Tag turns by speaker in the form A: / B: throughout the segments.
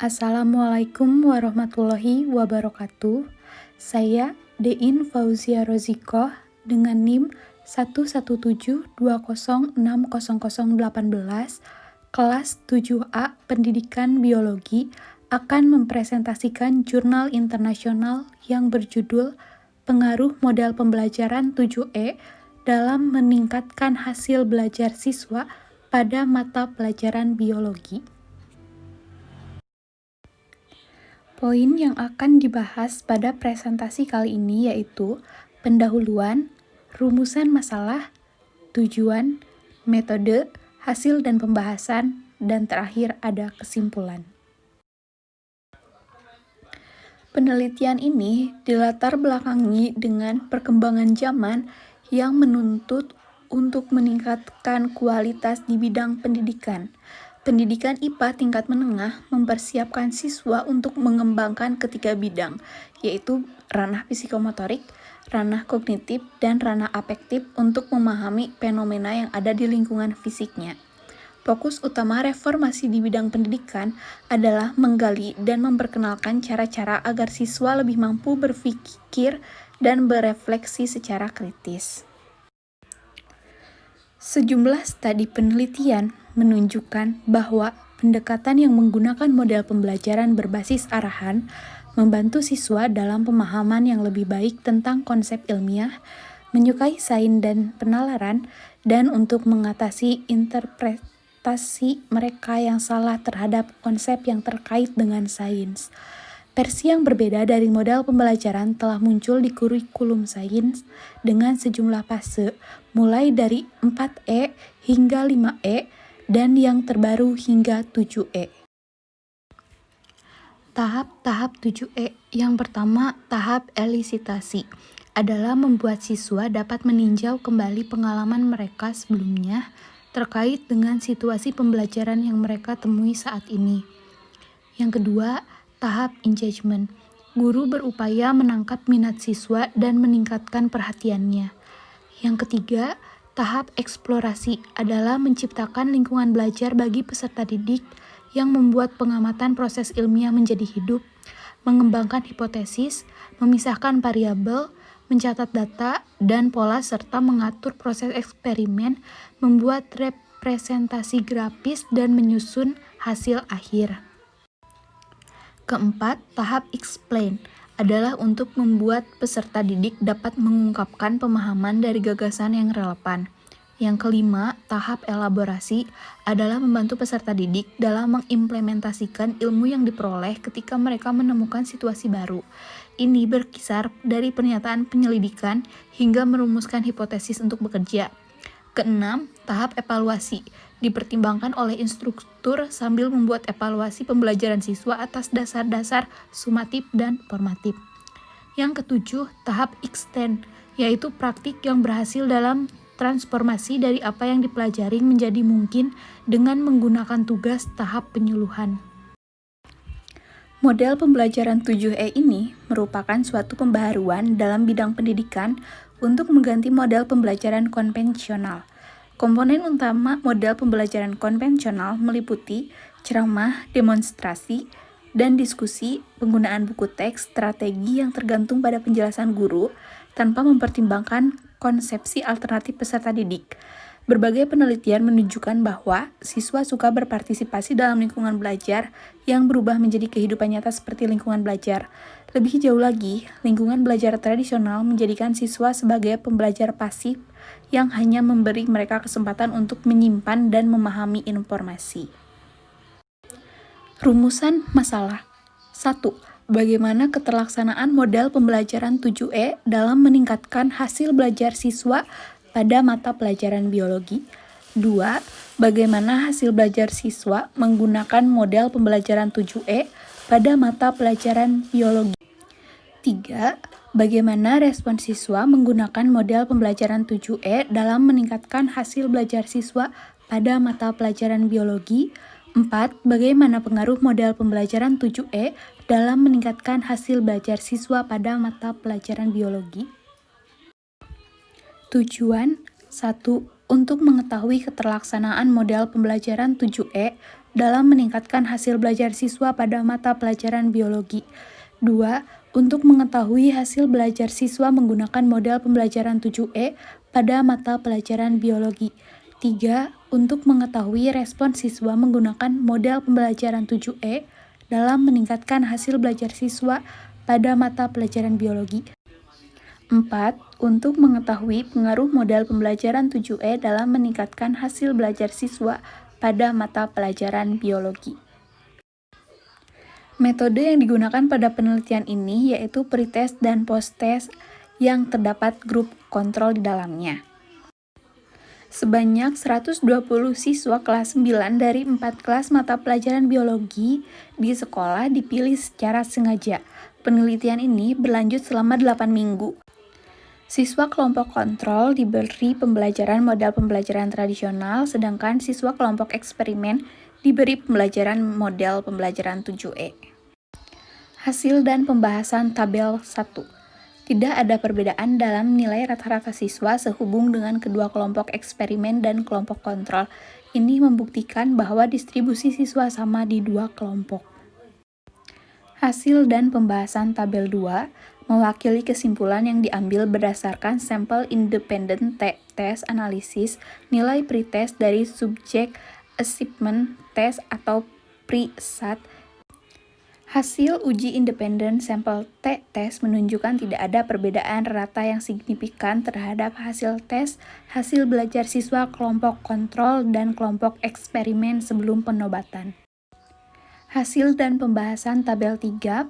A: Assalamualaikum warahmatullahi wabarakatuh. Saya Dein Fauzia Rozikoh dengan NIM 117206018 kelas 7A Pendidikan Biologi akan mempresentasikan jurnal internasional yang berjudul Pengaruh Model Pembelajaran 7E dalam meningkatkan hasil belajar siswa pada mata pelajaran biologi. Poin yang akan dibahas pada presentasi kali ini yaitu pendahuluan, rumusan masalah, tujuan, metode, hasil dan pembahasan, dan terakhir ada kesimpulan. Penelitian ini dilatar belakangi dengan perkembangan zaman yang menuntut untuk meningkatkan kualitas di bidang pendidikan. Pendidikan IPA tingkat menengah mempersiapkan siswa untuk mengembangkan ketiga bidang, yaitu ranah psikomotorik, ranah kognitif, dan ranah afektif untuk memahami fenomena yang ada di lingkungan fisiknya. Fokus utama reformasi di bidang pendidikan adalah menggali dan memperkenalkan cara-cara agar siswa lebih mampu berpikir dan berefleksi secara kritis. Sejumlah studi penelitian menunjukkan bahwa pendekatan yang menggunakan model pembelajaran berbasis arahan membantu siswa dalam pemahaman yang lebih baik tentang konsep ilmiah, menyukai sains dan penalaran, dan untuk mengatasi interpretasi mereka yang salah terhadap konsep yang terkait dengan sains. Versi yang berbeda dari model pembelajaran telah muncul di kurikulum sains dengan sejumlah fase, mulai dari 4E hingga 5E, dan yang terbaru hingga 7E. Tahap-tahap 7E. Yang pertama, tahap elisitasi adalah membuat siswa dapat meninjau kembali pengalaman mereka sebelumnya terkait dengan situasi pembelajaran yang mereka temui saat ini. Yang kedua, tahap engagement. Guru berupaya menangkap minat siswa dan meningkatkan perhatiannya. Yang ketiga, tahap eksplorasi adalah menciptakan lingkungan belajar bagi peserta didik yang membuat pengamatan proses ilmiah menjadi hidup, mengembangkan hipotesis, memisahkan variabel, mencatat data dan pola serta mengatur proses eksperimen, membuat representasi grafis dan menyusun hasil akhir. Keempat, tahap explain adalah untuk membuat peserta didik dapat mengungkapkan pemahaman dari gagasan yang relevan. Yang kelima, tahap elaborasi adalah membantu peserta didik dalam mengimplementasikan ilmu yang diperoleh ketika mereka menemukan situasi baru. Ini berkisar dari pernyataan penyelidikan hingga merumuskan hipotesis untuk bekerja. Keenam, tahap evaluasi dipertimbangkan oleh instruktur sambil membuat evaluasi pembelajaran siswa atas dasar-dasar sumatif dan formatif. Yang ketujuh, tahap extend, yaitu praktik yang berhasil dalam transformasi dari apa yang dipelajari menjadi mungkin dengan menggunakan tugas tahap penyuluhan. Model pembelajaran 7E ini merupakan suatu pembaharuan dalam bidang pendidikan untuk mengganti model pembelajaran konvensional. Komponen utama model pembelajaran konvensional meliputi ceramah, demonstrasi, dan diskusi, penggunaan buku teks, strategi yang tergantung pada penjelasan guru tanpa mempertimbangkan konsepsi alternatif peserta didik. Berbagai penelitian menunjukkan bahwa siswa suka berpartisipasi dalam lingkungan belajar yang berubah menjadi kehidupan nyata seperti lingkungan belajar. Lebih jauh lagi, lingkungan belajar tradisional menjadikan siswa sebagai pembelajar pasif yang hanya memberi mereka kesempatan untuk menyimpan dan memahami informasi. Rumusan masalah. 1. Bagaimana keterlaksanaan model pembelajaran 7E dalam meningkatkan hasil belajar siswa pada mata pelajaran biologi. 2. Bagaimana hasil belajar siswa menggunakan model pembelajaran 7E pada mata pelajaran biologi. 3. Bagaimana respon siswa menggunakan model pembelajaran 7E dalam meningkatkan hasil belajar siswa pada mata pelajaran biologi. 4. Bagaimana pengaruh model pembelajaran 7E dalam meningkatkan hasil belajar siswa pada mata pelajaran biologi. Tujuan 1. Untuk mengetahui keterlaksanaan model pembelajaran 7E dalam meningkatkan hasil belajar siswa pada mata pelajaran biologi. 2. Untuk mengetahui hasil belajar siswa menggunakan model pembelajaran 7E pada mata pelajaran biologi. 3. Untuk mengetahui respon siswa menggunakan model pembelajaran 7E dalam meningkatkan hasil belajar siswa pada mata pelajaran biologi. 4. Untuk mengetahui pengaruh model pembelajaran 7E dalam meningkatkan hasil belajar siswa pada mata pelajaran biologi. Metode yang digunakan pada penelitian ini yaitu pretest dan posttest yang terdapat grup kontrol di dalamnya. Sebanyak 120 siswa kelas 9 dari 4 kelas mata pelajaran biologi di sekolah dipilih secara sengaja. Penelitian ini berlanjut selama 8 minggu. Siswa kelompok kontrol diberi pembelajaran model pembelajaran tradisional, sedangkan siswa kelompok eksperimen diberi pembelajaran model pembelajaran 7E. Hasil dan pembahasan tabel 1. Tidak ada perbedaan dalam nilai rata-rata siswa sehubung dengan kedua kelompok eksperimen dan kelompok kontrol. Ini membuktikan bahwa distribusi siswa sama di dua kelompok. Hasil dan pembahasan tabel 2 mewakili kesimpulan yang diambil berdasarkan sampel independent test analysis, nilai pretest dari subject assessment test atau pre-SAT. Hasil uji independen sampel t-test menunjukkan tidak ada perbedaan rata yang signifikan terhadap hasil tes, hasil belajar siswa kelompok kontrol dan kelompok eksperimen sebelum penobatan. Hasil dan pembahasan tabel 3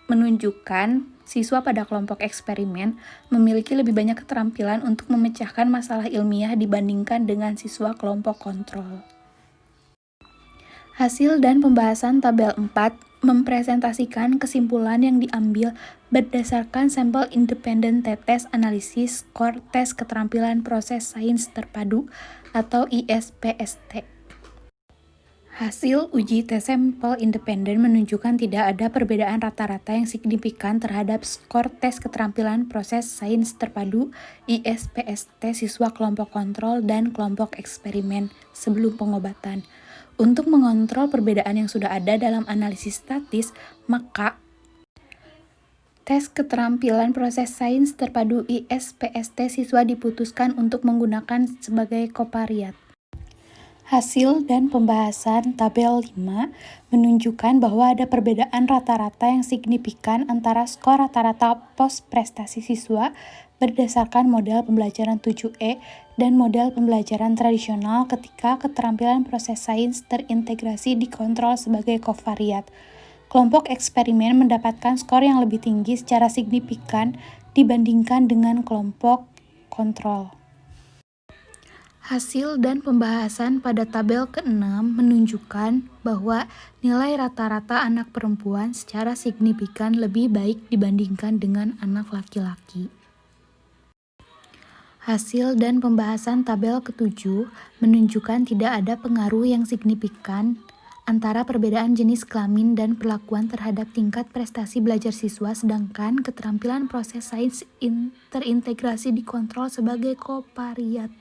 A: menunjukkan siswa pada kelompok eksperimen memiliki lebih banyak keterampilan untuk memecahkan masalah ilmiah dibandingkan dengan siswa kelompok kontrol. Hasil dan pembahasan tabel 4 mempresentasikan kesimpulan yang diambil berdasarkan sampel independen t-test analisis skor tes keterampilan proses sains terpadu atau ISPST. Hasil uji tes sampel independen menunjukkan tidak ada perbedaan rata-rata yang signifikan terhadap skor tes keterampilan proses sains terpadu ISPST siswa kelompok kontrol dan kelompok eksperimen sebelum pengobatan. Untuk mengontrol perbedaan yang sudah ada dalam analisis statis, maka tes keterampilan proses sains terpadu ISPST siswa diputuskan untuk menggunakan sebagai covariat. Hasil dan pembahasan tabel 5 menunjukkan bahwa ada perbedaan rata-rata yang signifikan antara skor rata-rata pos prestasi siswa berdasarkan model pembelajaran 7E dan model pembelajaran tradisional ketika keterampilan proses sains terintegrasi dikontrol sebagai covariat. Kelompok eksperimen mendapatkan skor yang lebih tinggi secara signifikan dibandingkan dengan kelompok kontrol. Hasil dan pembahasan pada tabel ke-6 menunjukkan bahwa nilai rata-rata anak perempuan secara signifikan lebih baik dibandingkan dengan anak laki-laki. Hasil dan pembahasan tabel ke-7 menunjukkan tidak ada pengaruh yang signifikan antara perbedaan jenis kelamin dan perlakuan terhadap tingkat prestasi belajar siswa, sedangkan keterampilan proses sains terintegrasi dikontrol sebagai covariat.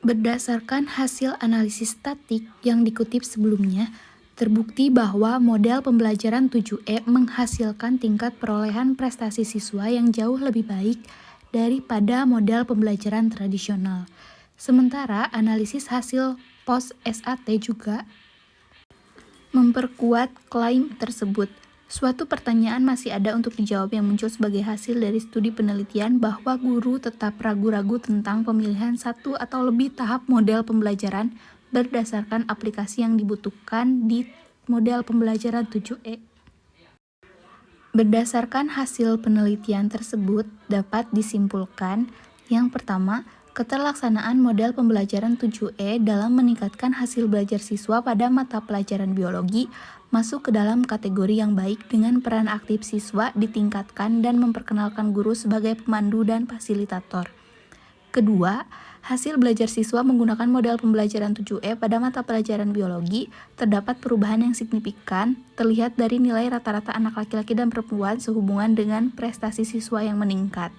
A: Berdasarkan hasil analisis statik yang dikutip sebelumnya, terbukti bahwa model pembelajaran 7E menghasilkan tingkat perolehan prestasi siswa yang jauh lebih baik daripada model pembelajaran tradisional. Sementara analisis hasil post-SAT juga memperkuat klaim tersebut. Suatu pertanyaan masih ada untuk dijawab yang muncul sebagai hasil dari studi penelitian bahwa guru tetap ragu-ragu tentang pemilihan satu atau lebih tahap model pembelajaran berdasarkan aplikasi yang dibutuhkan di model pembelajaran 7E. Berdasarkan hasil penelitian tersebut dapat disimpulkan yang pertama, keterlaksanaan model pembelajaran 7E dalam meningkatkan hasil belajar siswa pada mata pelajaran biologi masuk ke dalam kategori yang baik dengan peran aktif siswa ditingkatkan dan memperkenalkan guru sebagai pemandu dan fasilitator. Kedua, hasil belajar siswa menggunakan model pembelajaran 7E pada mata pelajaran biologi terdapat perubahan yang signifikan terlihat dari nilai rata-rata anak laki-laki dan perempuan sehubungan dengan prestasi siswa yang meningkat.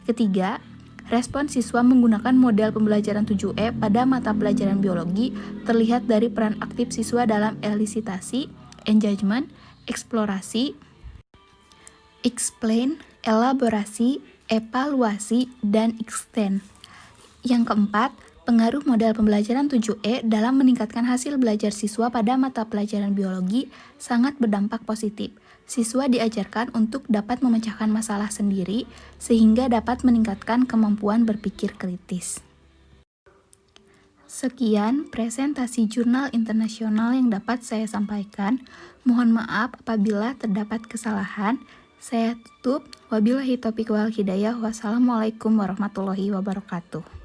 A: Ketiga, Respon siswa menggunakan model pembelajaran 7E pada mata pelajaran biologi terlihat dari peran aktif siswa dalam elisitasi, engagement, eksplorasi, explain, elaborasi, evaluasi, dan extend. Yang keempat, pengaruh model pembelajaran 7E dalam meningkatkan hasil belajar siswa pada mata pelajaran biologi sangat berdampak positif. Siswa diajarkan untuk dapat memecahkan masalah sendiri sehingga dapat meningkatkan kemampuan berpikir kritis. Sekian presentasi jurnal internasional yang dapat saya sampaikan. Mohon maaf apabila terdapat kesalahan. Saya tutup. Wabillahi taufiq wal hidayah. Wassalamualaikum warahmatullahi wabarakatuh.